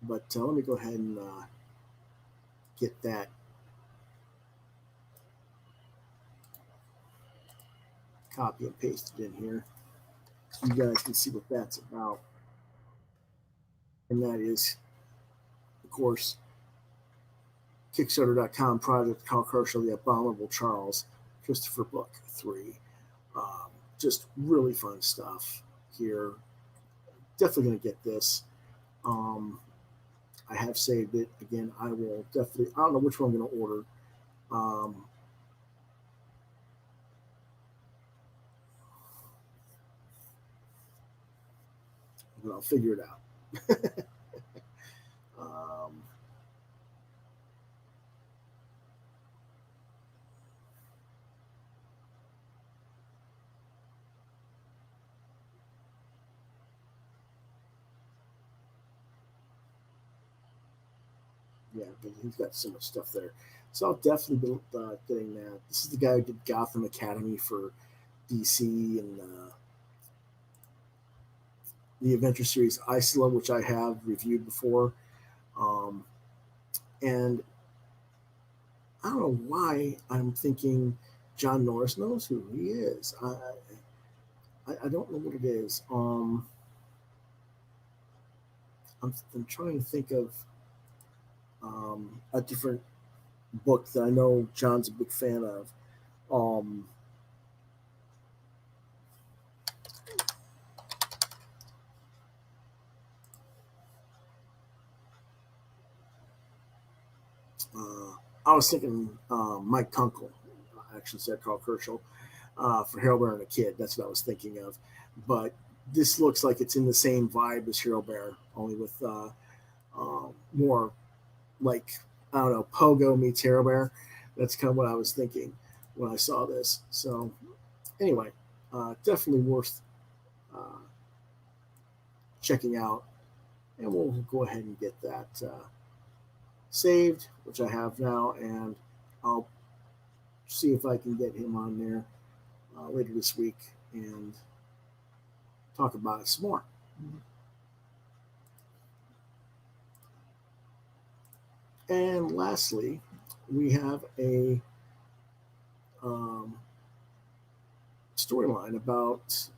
but let me go ahead and get that copy and pasted in here so you guys can see what that's about. And that is, of course, Kickstarter.com project Carl Kershaw, The Abominable Charles, Christopher Book 3. Just really fun stuff here. Definitely going to get this. I have saved it. Again, I will definitely, I don't know which one I'm going to order. But I'll figure it out. um, yeah, but he's got so much stuff there. So I'll definitely be getting that. This is the guy who did Gotham Academy for DC and the adventure series Isola, which I have reviewed before. Um, and I don't know why I'm thinking John Norris knows who he is. I don't know what it is. I'm trying to think of a different book that I know John's a big fan of. Um, I was thinking Mike Kunkel. I actually said Carl Kershaw for Harold Bear and a Kid. That's what I was thinking of. But this looks like it's in the same vibe as Harold Bear, only with more like, I don't know, Pogo meets Harold Bear. That's kind of what I was thinking when I saw this. So anyway, definitely worth uh, checking out. And we'll go ahead and get that saved, which I have now, and I'll see if I can get him on there later this week and talk about it some more. And lastly, we have a storyline about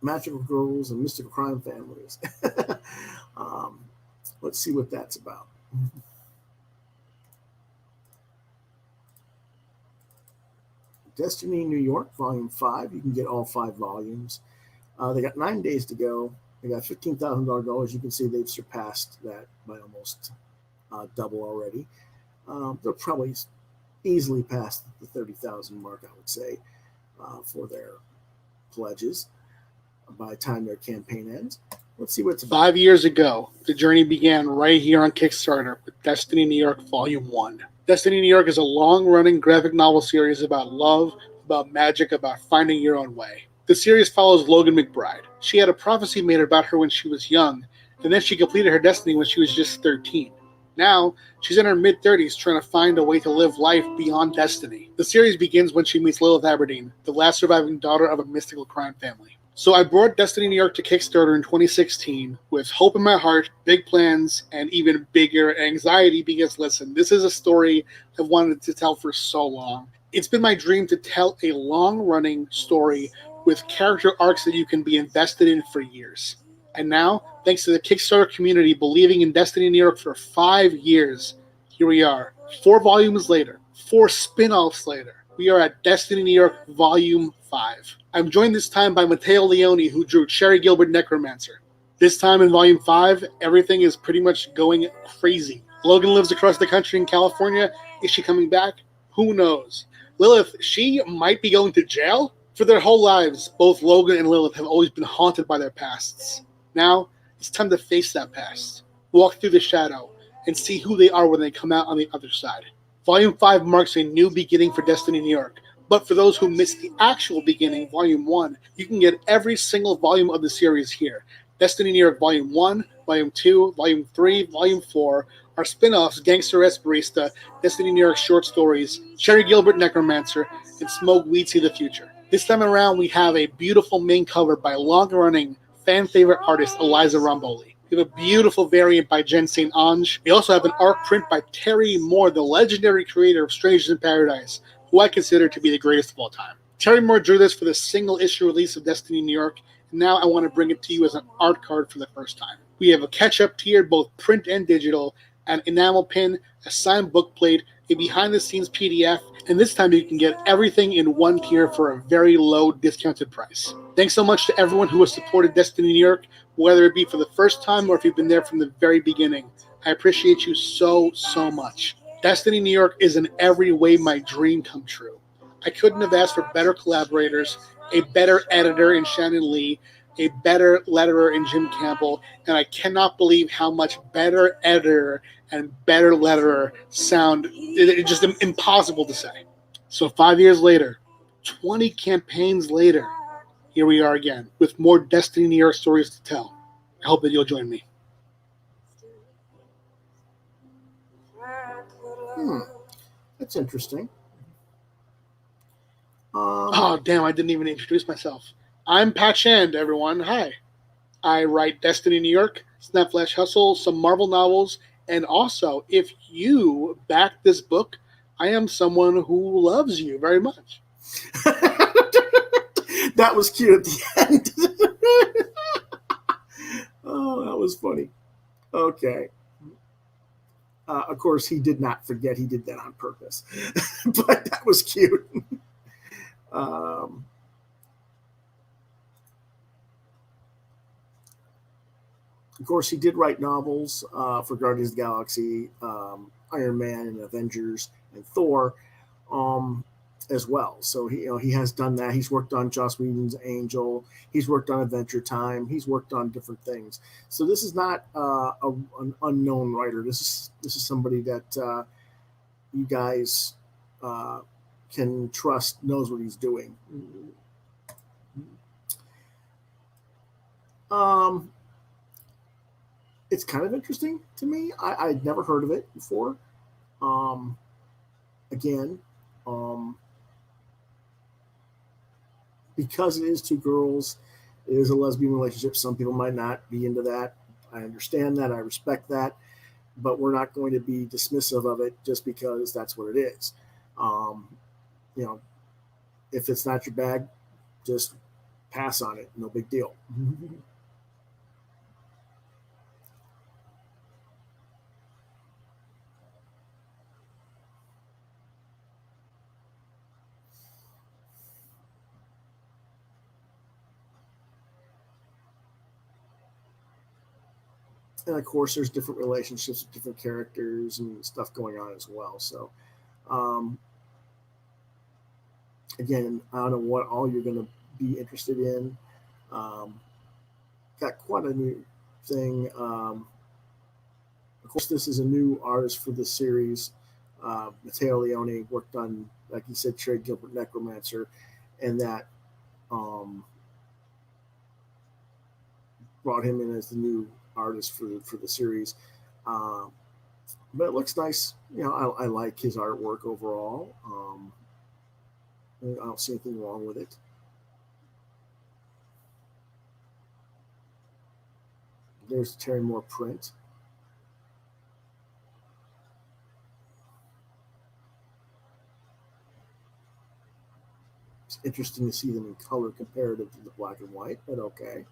magical girls and mystical crime families. Let's see what that's about. Destiny New York, Volume 5. You can get all 5 volumes. They got 9 days to go. They got $15,000 goal. As you can see, they've surpassed that by almost double already. They'll probably easily pass the 30,000 mark, I would say, for their pledges by the time their campaign ends. Let's see what's about. 5 years ago, the journey began right here on Kickstarter with Destiny New York Volume 1. Destiny New York is a long-running graphic novel series about love, about magic, about finding your own way. The series follows Logan McBride. She had a prophecy made about her when she was young, and then she completed her destiny when she was just 13. Now, she's in her mid-30s trying to find a way to live life beyond destiny. The series begins when she meets Lilith Aberdeen, the last surviving daughter of a mystical crime family. So I brought Destiny New York to Kickstarter in 2016 with hope in my heart, big plans, and even bigger anxiety because, listen, this is a story I've wanted to tell for so long. It's been my dream to tell a long-running story with character arcs that you can be invested in for years. And now, thanks to the Kickstarter community believing in Destiny New York for 5 years, here we are, 4 volumes later, 4 spin-offs later. We are at Destiny New York Volume 5. I'm joined this time by Matteo Leone, who drew Cherry Gilbert Necromancer. This time in Volume 5, everything is pretty much going crazy. Logan lives across the country in California. Is she coming back? Who knows? Lilith, she might be going to jail? For their whole lives, both Logan and Lilith have always been haunted by their pasts. Now, it's time to face that past, walk through the shadow, and see who they are when they come out on the other side. Volume 5 marks a new beginning for Destiny New York, but for those who missed the actual beginning, Volume 1, you can get every single volume of the series here. Destiny New York Volume 1, Volume 2, Volume 3, Volume 4, our spin-offs Gangster Barista, Destiny New York Short Stories, Cherry Gilbert Necromancer, and Smoke Weed See the Future. This time around, we have a beautiful main cover by long-running fan-favorite artist Eliza Romboli. We have a beautiful variant by Jen St. Ange. We also have an art print by Terry Moore, the legendary creator of Strangers in Paradise, who I consider to be the greatest of all time. Terry Moore drew this for the single-issue release of Destiny New York, and now I want to bring it to you as an art card for the first time. We have a catch-up tier, both print and digital, an enamel pin, a signed book plate, a behind-the-scenes PDF, and this time you can get everything in one tier for a very low discounted price. Thanks so much to everyone who has supported Destiny New York, whether it be for the first time or if you've been there from the very beginning. I appreciate you so, so much. Destiny New York is in every way my dream come true. I couldn't have asked for better collaborators, a better editor in Shannon Lee, a better letterer in Jim Campbell, and I cannot believe how much better editor and better letterer sound. It's just impossible to say. So 5 years later, 20 campaigns later, here we are again with more Destiny New York stories to tell. I hope that you'll join me. That's interesting. Oh, damn, I didn't even introduce myself. I'm Pat Shand, everyone. Hi. I write Destiny New York, Snap Flash Hustle, some Marvel novels, and also, if you back this book, I am someone who loves you very much. That was cute at the end. Oh, that was funny. Okay. Of course, he did not forget he did that on purpose, but that was cute. Of course, he did write novels for Guardians of the Galaxy, Iron Man, and Avengers, and Thor as well. So he has done that. He's worked on Joss Whedon's Angel. He's worked on Adventure Time. He's worked on different things. So this is not an unknown writer. This is somebody that you guys can trust, knows what he's doing. It's kind of interesting to me. I'd never heard of it before. Again, because it is two girls, it is a lesbian relationship. Some people might not be into that. I understand that. I respect that. But we're not going to be dismissive of it just because that's what it is. If it's not your bag, just pass on it. No big deal. And of course, there's different relationships with different characters and stuff going on as well. So, again, I don't know what all you're going to be interested in. got quite a new thing. Of course, this is a new artist for the series. Matteo Leone worked on, like you said, Cherry Gilbert Necromancer, and that um, brought him in as the new artist for the series. Um, but it looks nice. I like his artwork overall. I don't see anything wrong with it. There's Terry Moore print. It's interesting to see them in color comparative to the black and white, but okay.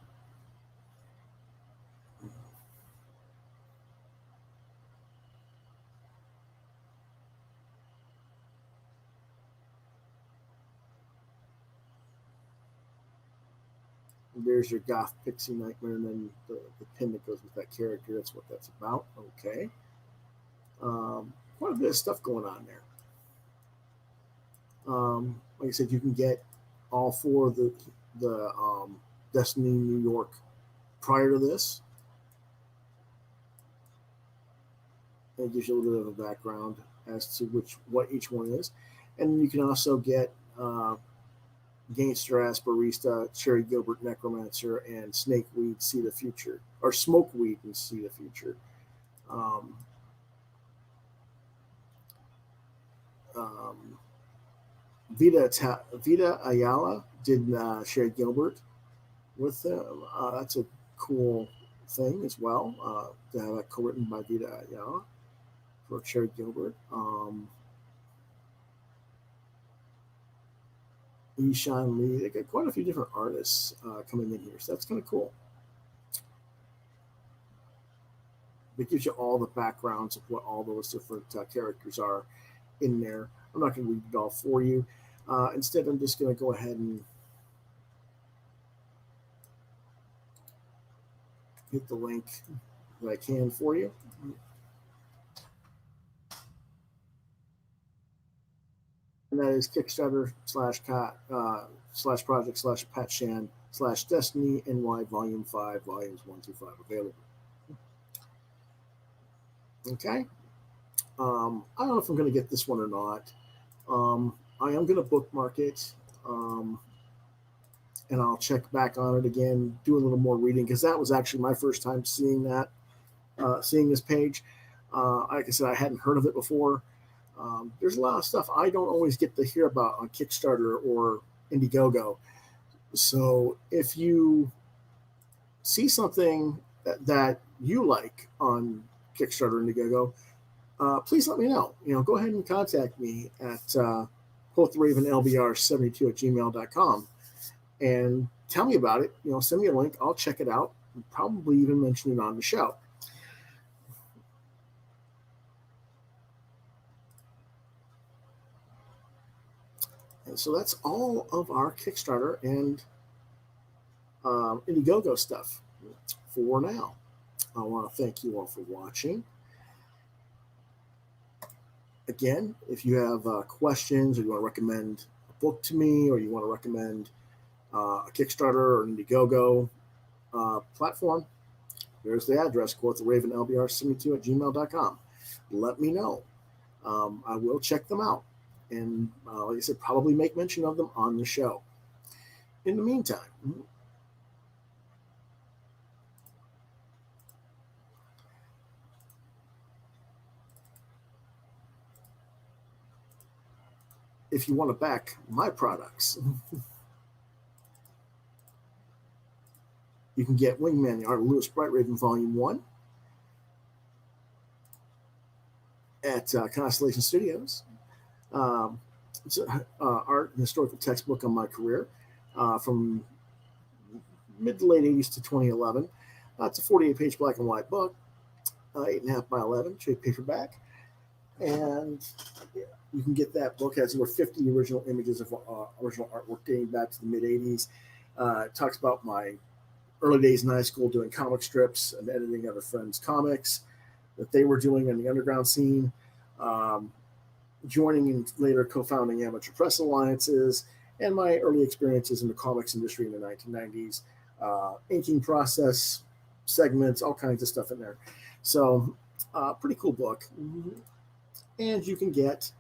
There's your goth pixie nightmare, and then the pin that goes with that character. That's what that's about. Okay. Quite a bit of stuff going on there. Like I said, you can get all four of the Destiny New York prior to this. It gives you a little bit of a background as to what each one is, and you can also get Gangster Asperista, Cherry Gilbert Necromancer, and Snakeweed See the Future, or Smokeweed and See the Future. Um, um, Vita Ayala did Cherry Gilbert with them. That's a cool thing as well to have that co-written by Vita Ayala for Cherry Gilbert. Ishan Lee. They got quite a few different artists coming in here, so that's kind of cool. It gives you all the backgrounds of what all those different characters are in there. I'm not going to read it all for you. Instead, I'm just going to go ahead and hit the link that I can for you. And that is Kickstarter / project / Pat Shan / Destiny NY Volume 5, Volumes 1 through 5 available. Okay. I don't know if I'm going to get this one or not. I am going to bookmark it, and I'll check back on it again, do a little more reading, because that was actually my first time seeing that, seeing this page. Like I said, I hadn't heard of it before. There's a lot of stuff I don't always get to hear about on Kickstarter or Indiegogo. So if you see something that you like on Kickstarter or Indiegogo, please let me know. Go ahead and contact me at quothravenlbr72@gmail.com and tell me about it. Send me a link. I'll check it out and probably even mention it on the show. And so that's all of our Kickstarter and Indiegogo stuff for now. I want to thank you all for watching. Again, if you have questions, or you want to recommend a book to me, or you want to recommend a Kickstarter or Indiegogo platform, there's the address, quothravenlbr72@gmail.com. Let me know. I will check them out. And like I said, probably make mention of them on the show. In the meantime, if you want to back my products, you can get Wingman, the Art of Lewis Bright Raven Volume 1 at Constellation Studios. It's an art and historical textbook on my career from mid to late 80s to 2011. It's a 48-page black and white book, 8.5 by 11, trade paperback. And you can get that book. It has over 50 original images of original artwork dating back to the mid 80s. It talks about my early days in high school doing comic strips and editing other friends' comics that they were doing in the underground scene, joining and later co-founding amateur press alliances, and my early experiences in the comics industry in the 1990s. inking process segments, all kinds of stuff in there. So, pretty cool book. And you can get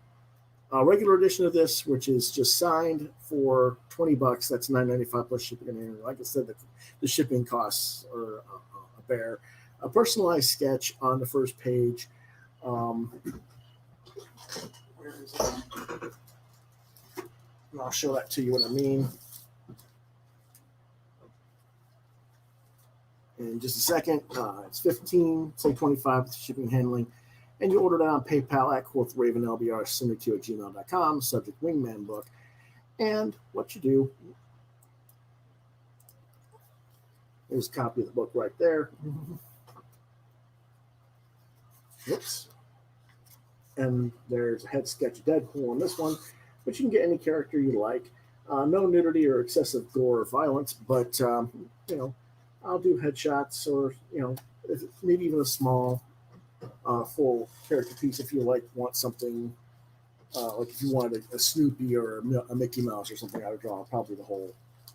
a regular edition of this, which is just signed for $20. That's $9.95 plus shipping and handling. Like I said, the shipping costs are a bear. A personalized sketch on the first page. Where is it? And I'll show that to you what I mean in just a second. It's 15, say 25 with shipping and handling. And you order that on PayPal at quothravenlbr72@gmail.com, subject Wingman Book. And what you do, there's a copy of the book right there. Whoops. And there's a head sketch of Deadpool on this one, but you can get any character you like. No nudity or excessive gore or violence, but, I'll do headshots or, maybe even a small full character piece if you want something like if you wanted a Snoopy or a Mickey Mouse or something, I would draw probably the whole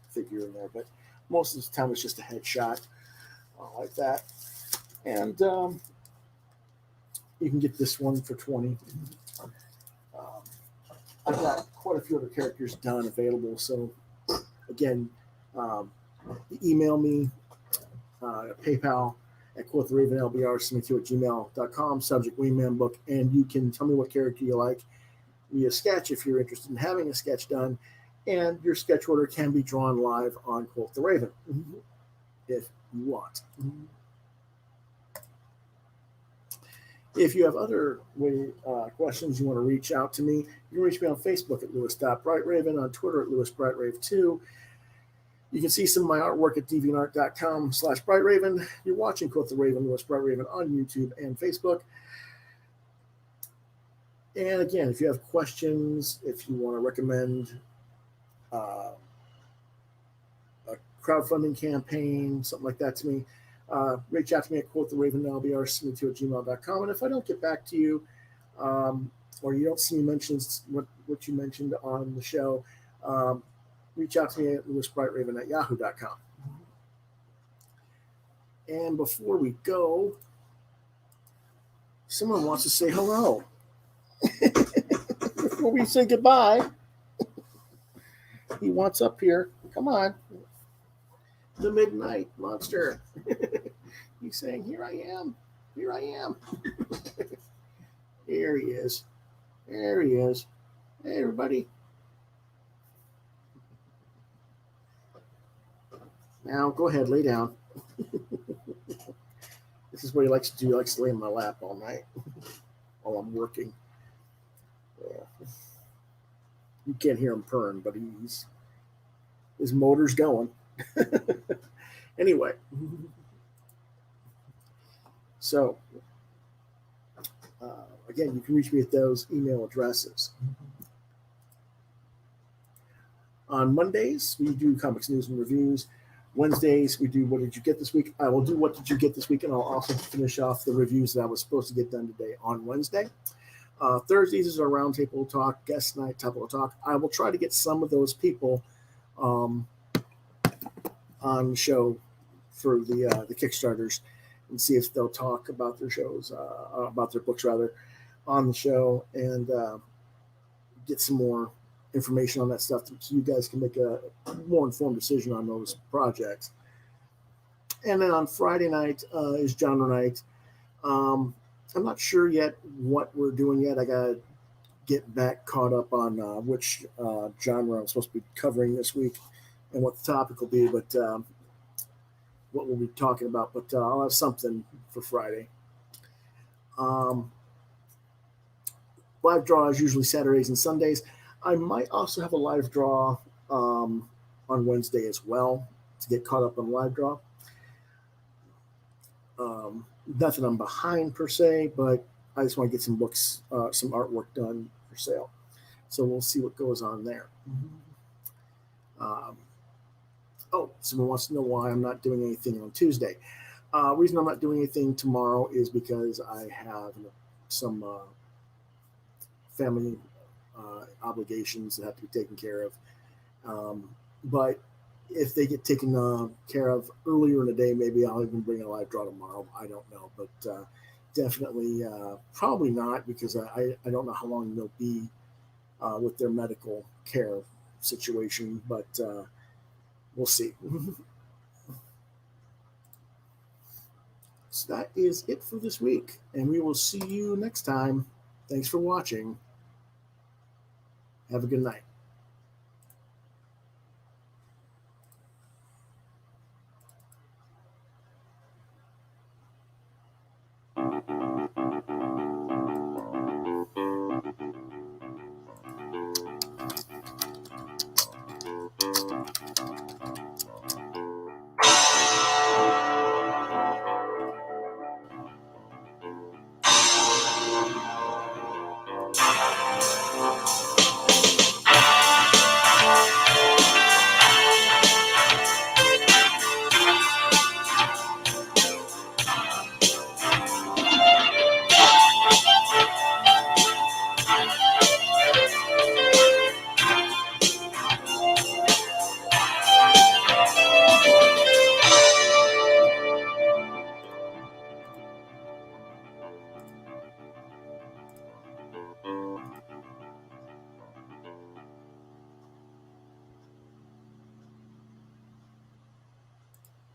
figure in there. But most of the time it's just a headshot like that. And you can get this one for $20. I've got quite a few other characters done available. So again, email me PayPal at quothravenlbr72@gmail.com, subject Wingman Book, and you can tell me what character you like via sketch if you're interested in having a sketch done, and your sketch order can be drawn live on Quoth the Raven if you want. If you have other questions you want to reach out to me, you can reach me on Facebook at Lewis.BrightRaven, on Twitter at LewisBrightRave2. You can see some of my artwork at deviantart.com/BrightRaven. You're watching Quoth the Raven, Lewis Bright Raven on YouTube and Facebook. And again, if you have questions, if you want to recommend a crowdfunding campaign, something like that to me, reach out to me at quoththeravenlbr72@gmail.com. And if I don't get back to you, or you don't see me mention what you mentioned on the show, reach out to me at lewisbrightraven@yahoo.com. And before we go, someone wants to say hello. Before we say goodbye, he wants up here. Come on. The Midnight Monster. He's saying, here I am. Here I am. There he is. There he is. Hey, everybody. Now, go ahead, lay down. This is what he likes to do. He likes to lay in my lap all night while I'm working. You can't hear him purring, but his motor's going. Anyway, so again, you can reach me at those email addresses. On Mondays, we do comics news and reviews. Wednesdays, we do What Did You Get This Week? I will do What Did You Get This Week, and I'll also finish off the reviews that I was supposed to get done today on Wednesday. Thursdays is our roundtable talk, guest night, table talk. I will try to get some of those people on the show for the Kickstarters and see if they'll talk about their shows, about their books rather, on the show, and get some more information on that stuff so you guys can make a more informed decision on those projects. And then on Friday night is genre night. I'm not sure yet what we're doing yet. I got to get back caught up on which genre I'm supposed to be covering this week and what the topic will be, but what we'll be talking about. But I'll have something for Friday. Live draw is usually Saturdays and Sundays. I might also have a live draw on Wednesday as well to get caught up on live draw. Not that I'm behind per se, but I just want to get some books, some artwork done for sale. So we'll see what goes on there. Someone wants to know why I'm not doing anything on Tuesday. Reason I'm not doing anything tomorrow is because I have some family obligations that have to be taken care of. But if they get taken care of earlier in the day, maybe I'll even bring a live draw tomorrow. I don't know, but definitely probably not, because I don't know how long they'll be with their medical care situation, but we'll see. So that is it for this week, and we will see you next time. Thanks for watching. Have a good night.